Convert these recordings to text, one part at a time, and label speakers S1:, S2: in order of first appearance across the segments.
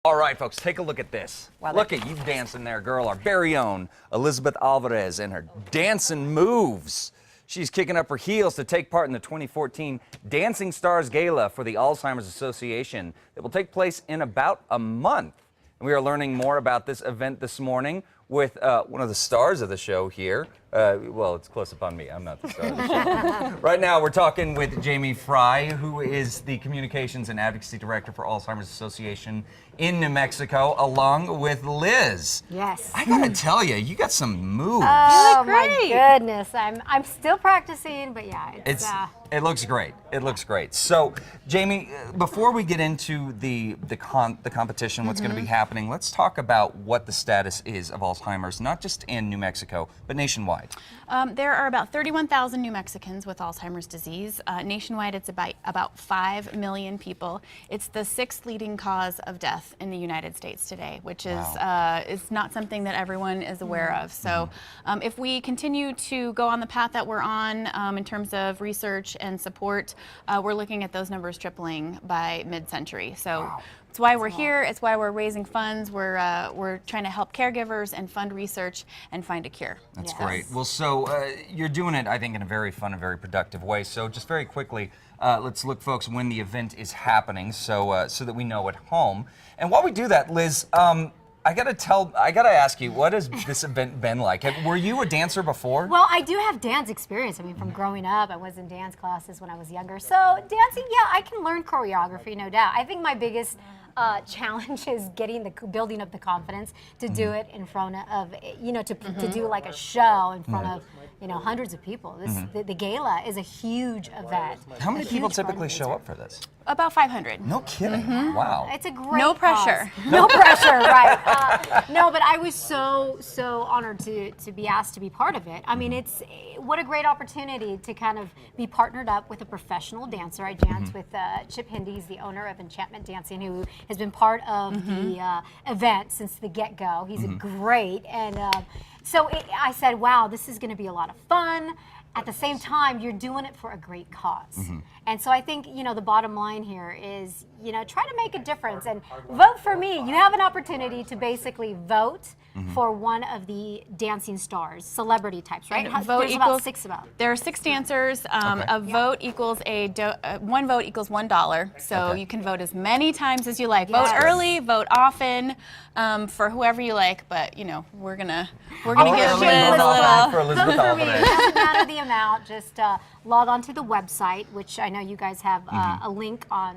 S1: All right, folks, take a look at this.
S2: Wow,
S1: Look at you dancing there, girl. Our very own Elizabeth Alvarez and her dancing moves. She's kicking up her heels to take part in the 2014 Dancing Stars Gala for the Alzheimer's Association that will take place in about a month. And we are learning more about this event this morning with one of the stars of the show here. Well, it's close upon me. I'm not the star of the show. Right now, we're talking with Jamie Fry, who is the Communications and Advocacy Director for Alzheimer's Association in New Mexico, along with Liz.
S3: Yes.
S1: I gotta tell you, you got some moves.
S3: Oh my goodness, I'm still practicing, but yeah,
S1: It looks great. It looks great. So, Jamie, before we get into the competition, what's going to be happening, let's talk about what the status is of Alzheimer's, not just in New Mexico, but nationwide.
S4: There are about 31,000 New Mexicans with Alzheimer's disease. Nationwide, it's about 5 million people. It's the 6th leading cause of death in the United States today, which is not something that everyone is aware of. So if we continue to go on the path that we're on in terms of research and support, we're looking at those numbers tripling by mid-century. So it's why we're here. It's why we're raising funds. We're trying to help caregivers and fund research and find a cure.
S1: That's great. Well, so you're doing it, I think, in a very fun and very productive way. So just very quickly, let's look, folks, when the event is happening, so so that we know at home. And while we do that, Liz, I gotta ask you, what has this event been like? Were you a dancer before?
S3: Well, I do have dance experience. I mean, from growing up, I was in dance classes when I was younger. So dancing, yeah, I can learn choreography, no doubt. I think my biggest challenge is building up the confidence to do it in front of, to do like a show in front of, hundreds of people. The gala is a huge event.
S1: How many people typically show up for this?
S4: About 500.
S1: No kidding. Wow.
S3: It's a great
S4: No pressure.
S3: cause. No pressure, right. No, but I was so honored to be asked to be part of it. I mean, what a great opportunity to kind of be partnered up with a professional dancer. I dance with Chip Hindy, he's the owner of Enchantment Dancing, who has been part of the event since the get-go. He's great. And so I said, wow, this is going to be a lot of fun. At the same time, you're doing it for a great cause. And so I think, the bottom line here is, try to make a difference and vote for me. You have an opportunity to basically vote for one of the dancing stars, celebrity types, right? There's about 6 of them.
S4: There are 6 dancers. A vote equals one vote equals $1. So you can vote as many times as you like. Vote early, vote often, for whoever you like. But we're gonna give Liz a little.
S1: For Elizabeth
S3: Vote for me.
S1: Alvarez.
S3: It doesn't matter the amount. Just log on to the website, which I know you guys have a link on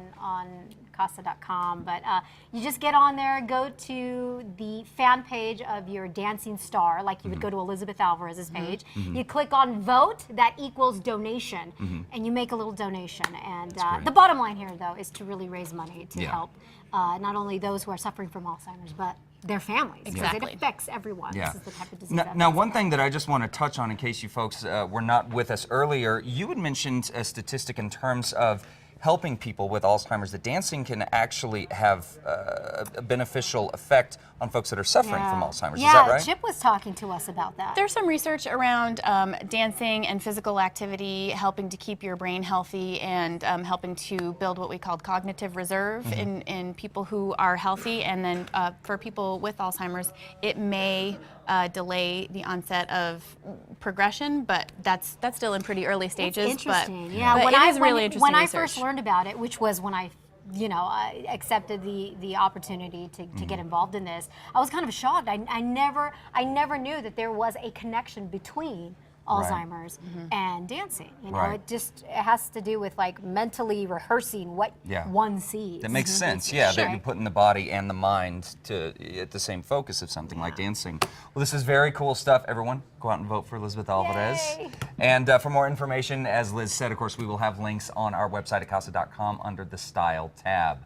S3: casa.com, but you just get on there, go to the fan page of your dancing star, like you would go to Elizabeth Alvarez's page. You click on vote, that equals donation, and you make a little donation. And the bottom line here, though, is to really raise money to help not only those who are suffering from Alzheimer's, but their families, because it affects everyone. This is the type of disease.
S1: Now, one thing that I just want to touch on, in case you folks were not with us earlier, you had mentioned a statistic in terms of helping people with Alzheimer's, that dancing can actually have a beneficial effect on folks that are suffering from Alzheimer's. Is that right?
S3: Chip was talking to us about that.
S4: There's some research around dancing and physical activity helping to keep your brain healthy and helping to build what we call cognitive reserve in people who are healthy. And then for people with Alzheimer's, it may delay the onset of progression, but that's still in pretty early stages.
S3: That's interesting.
S4: But it is really interesting
S3: when I
S4: research.
S3: first learned about it, which was when I accepted the opportunity to get involved in this, I was kind of shocked. I never knew that there was a connection between Alzheimer's and dancing. It has to do with like mentally rehearsing what one sees.
S1: That makes sense. That you're putting the body and the mind at the same focus of something like dancing. Well, this is very cool stuff. Everyone, go out and vote for Elizabeth Alvarez.
S3: Yay.
S1: And for more information, as Liz said, of course, we will have links on our website at casa.com under the Style tab.